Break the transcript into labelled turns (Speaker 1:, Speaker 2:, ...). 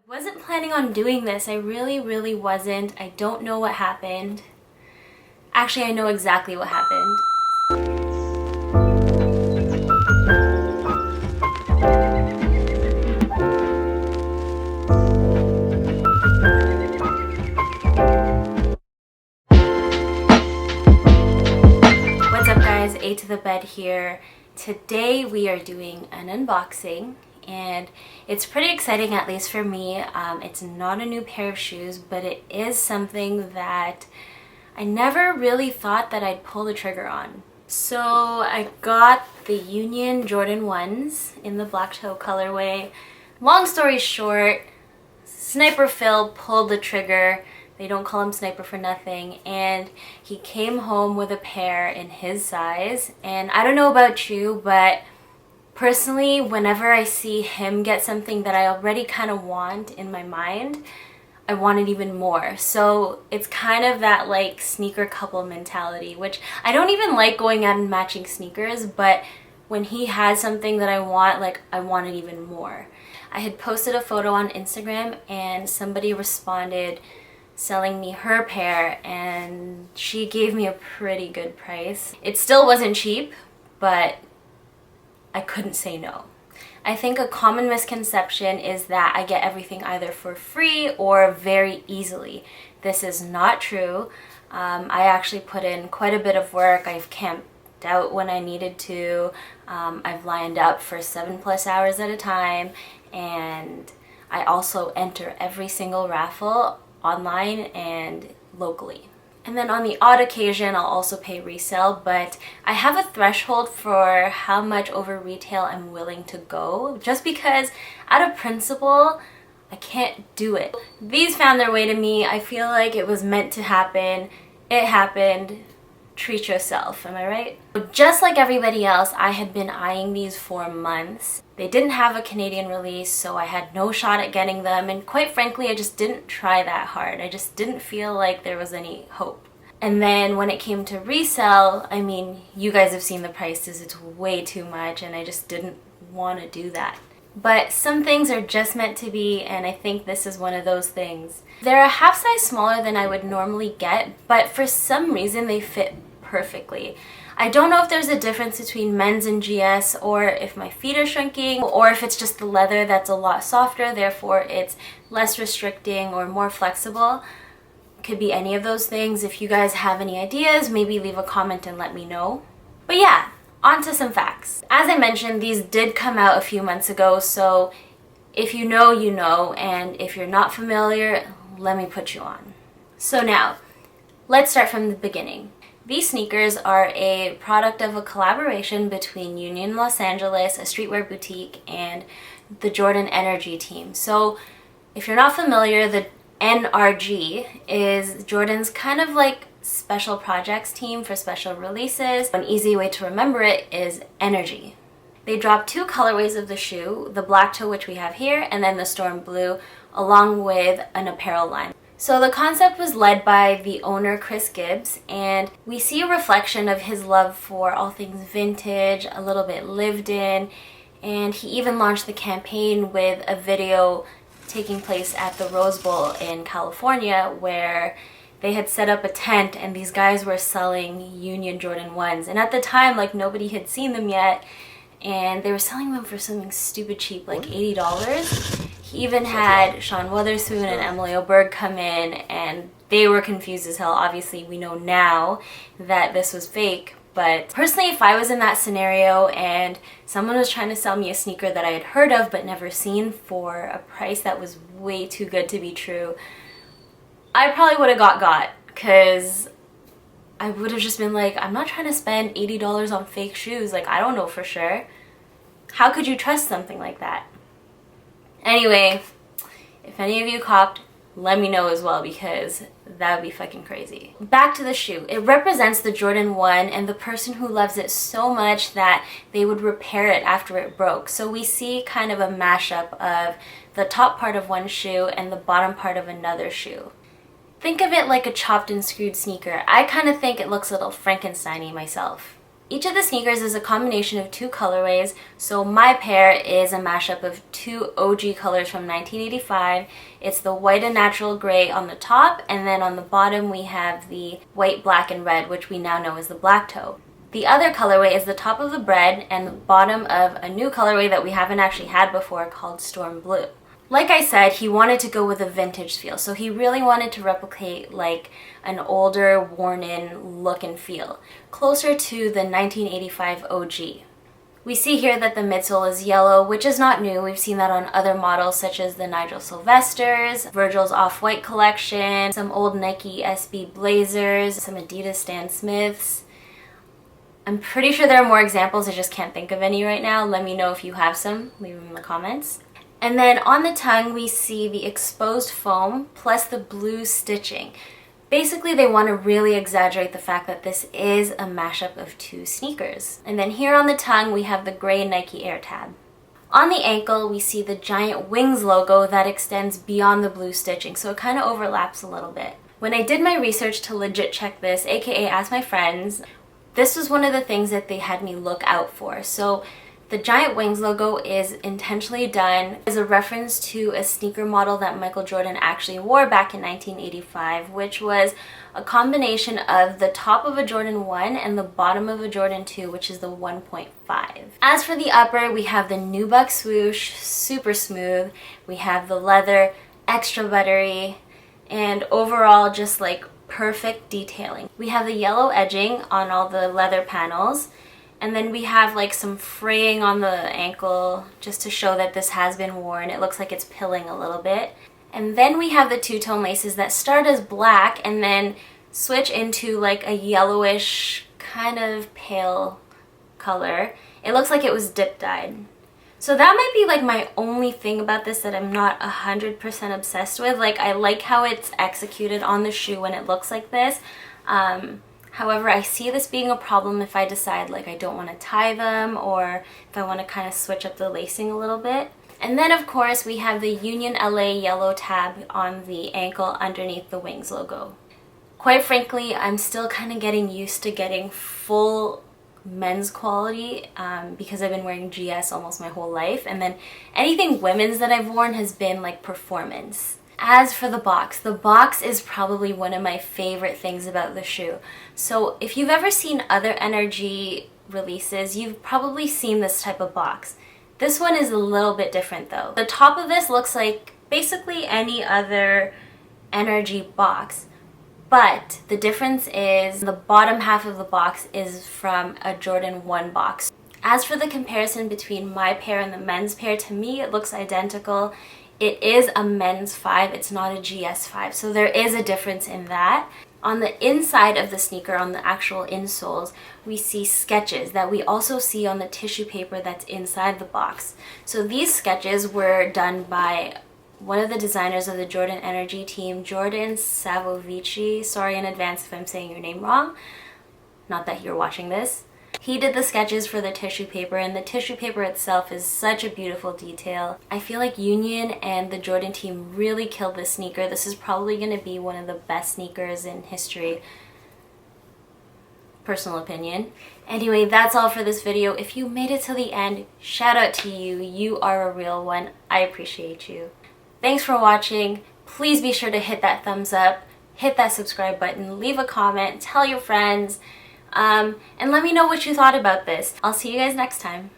Speaker 1: Wasn't planning on doing this. I really wasn't. I don't know what happened. Actually, I know exactly what happened. What's up guys, A to the bed here. Today we are doing an unboxing and it's pretty exciting, at least for me. It's not a new pair of shoes, but it is something that I never really thought that I'd pull the trigger on. So I got the Union Jordan 1s in the BLACKTOE colorway. Long story short, Sniper Phil pulled the trigger. They don't call him Sniper for nothing. And he came home with a pair in his size. And I don't know about you, but personally, whenever I see him get something that I already kind of want in my mind, I want it even more. So it's kind of that like sneaker couple mentality, which I don't even like going out and matching sneakers, but when he has something that I want, like I want it even more. I had posted a photo on Instagram and somebody responded selling me her pair and she gave me a pretty good price. It still wasn't cheap, but I couldn't say no. I think a common misconception is that I get everything either for free or very easily. This is not true. I actually put in quite a bit of work. I've camped out when I needed to. I've lined up for 7+ hours at a time, and I also enter every single raffle online and locally. And then on the odd occasion, I'll also pay resale, but I have a threshold for how much over retail I'm willing to go, just because out of principle, I can't do it. These found their way to me. I feel like it was meant to happen. It happened. Treat yourself, am I right? Just like everybody else, I had been eyeing these for months. They didn't have a Canadian release, so I had no shot at getting them, and quite frankly, I just didn't try that hard. I just didn't feel like there was any hope. And then when it came to resell, I mean, you guys have seen the prices, it's way too much, and I just didn't want to do that. But some things are just meant to be, and I think this is one of those things. They're a half size smaller than I would normally get, but for some reason they fit perfectly. I don't know if there's a difference between men's and GS, or if my feet are shrinking, or if it's just the leather that's a lot softer, therefore it's less restricting or more flexible. Could be any of those things. If you guys have any ideas, maybe leave a comment and let me know. But yeah, on to some facts. As I mentioned, these did come out a few months ago, so if you know, you know, and if you're not familiar, let me put you on. So now, let's start from the beginning. These sneakers are a product of a collaboration between Union Los Angeles, a streetwear boutique, and the Jordan Energy team. So if you're not familiar, the NRG is Jordan's kind of like special projects team for special releases. An easy way to remember it is Energy. They dropped 2 colorways of the shoe, the BLACKTOE, which we have here, and then the Storm Blue, along with an apparel line. So the concept was led by the owner, Chris Gibbs, and we see a reflection of his love for all things vintage, a little bit lived in, and he even launched the campaign with a video taking place at the Rose Bowl in California, where they had set up a tent and these guys were selling Union Jordan 1s. And at the time, like, nobody had seen them yet, and they were selling them for something stupid cheap, like $80. He even had Sean Wotherspoon and Emily Oberg come in, and they were confused as hell. Obviously, we know now that this was fake, but personally, if I was in that scenario and someone was trying to sell me a sneaker that I had heard of but never seen for a price that was way too good to be true, I probably would have got, because I would have just been like, I'm not trying to spend $80 on fake shoes. Like, I don't know for sure. How could you trust something like that? Anyway, if any of you copped, let me know as well, because that would be fucking crazy. Back to the shoe. It represents the Jordan 1 and the person who loves it so much that they would repair it after it broke. So we see kind of a mashup of the top part of one shoe and the bottom part of another shoe. Think of it like a chopped and screwed sneaker. I kind of think it looks a little Frankenstein-y myself. Each of the sneakers is a combination of two colorways, so my pair is a mashup of two OG colors from 1985. It's the white and natural gray on the top, and then on the bottom we have the white, black, and red, which we now know as the BLACKTOE. The other colorway is the top of the bread and the bottom of a new colorway that we haven't actually had before called Storm Blue. Like I said, he wanted to go with a vintage feel, so he really wanted to replicate like an older, worn-in look and feel, closer to the 1985 OG. We see here that the midsole is yellow, which is not new. We've seen that on other models such as the Nigel Sylvester's, Virgil's Off-White collection, some old Nike SB Blazers, some Adidas Stan Smiths. I'm pretty sure there are more examples, I just can't think of any right now. Let me know if you have some, leave them in the comments. And then on the tongue we see the exposed foam plus the blue stitching. Basically they want to really exaggerate the fact that this is a mashup of two sneakers. And then here on the tongue we have the gray Nike Air tab. On the ankle we see the giant wings logo that extends beyond the blue stitching, so it kind of overlaps a little bit. When I did my research to legit check this, aka ask my friends, this was one of the things that they had me look out for. So the giant wings logo is intentionally done as a reference to a sneaker model that Michael Jordan actually wore back in 1985, which was a combination of the top of a Jordan 1 and the bottom of a Jordan 2, which is the 1.5. As for the upper, we have the nubuck swoosh, super smooth. We have the leather, extra buttery, and overall just like perfect detailing. We have the yellow edging on all the leather panels. And then we have like some fraying on the ankle just to show that this has been worn. It looks like it's pilling a little bit. And then we have the two-tone laces that start as black and then switch into like a yellowish kind of pale color. It looks like it was dip dyed. So that might be like my only thing about this that I'm not 100% obsessed with. Like I like how it's executed on the shoe when it looks like this. However, I see this being a problem if I decide like I don't want to tie them or if I want to kind of switch up the lacing a little bit. And then of course we have the Union LA yellow tab on the ankle underneath the wings logo. Quite frankly, I'm still kind of getting used to getting full men's quality because I've been wearing GS almost my whole life, and then anything women's that I've worn has been like performance. As for the box is probably one of my favorite things about the shoe. So if you've ever seen other Energy releases, you've probably seen this type of box. This one is a little bit different though. The top of this looks like basically any other Energy box, but the difference is the bottom half of the box is from a Jordan 1 box. As for the comparison between my pair and the men's pair, to me it looks identical. It is a men's 5, it's not a GS 5, so there is a difference in that. On the inside of the sneaker, on the actual insoles, we see sketches that we also see on the tissue paper that's inside the box. So these sketches were done by one of the designers of the Jordan Energy team, Jordan Savovici. Sorry in advance if I'm saying your name wrong. Not that you're watching this. He did the sketches for the tissue paper, and the tissue paper itself is such a beautiful detail. I feel like Union and the Jordan team really killed this sneaker. This is probably going to be one of the best sneakers in history. Personal opinion. Anyway, that's all for this video. If you made it to the end, shout out to you. You are a real one. I appreciate you. Thanks for watching. Please be sure to hit that thumbs up, hit that subscribe button, leave a comment, tell your friends. And let me know what you thought about this. I'll see you guys next time.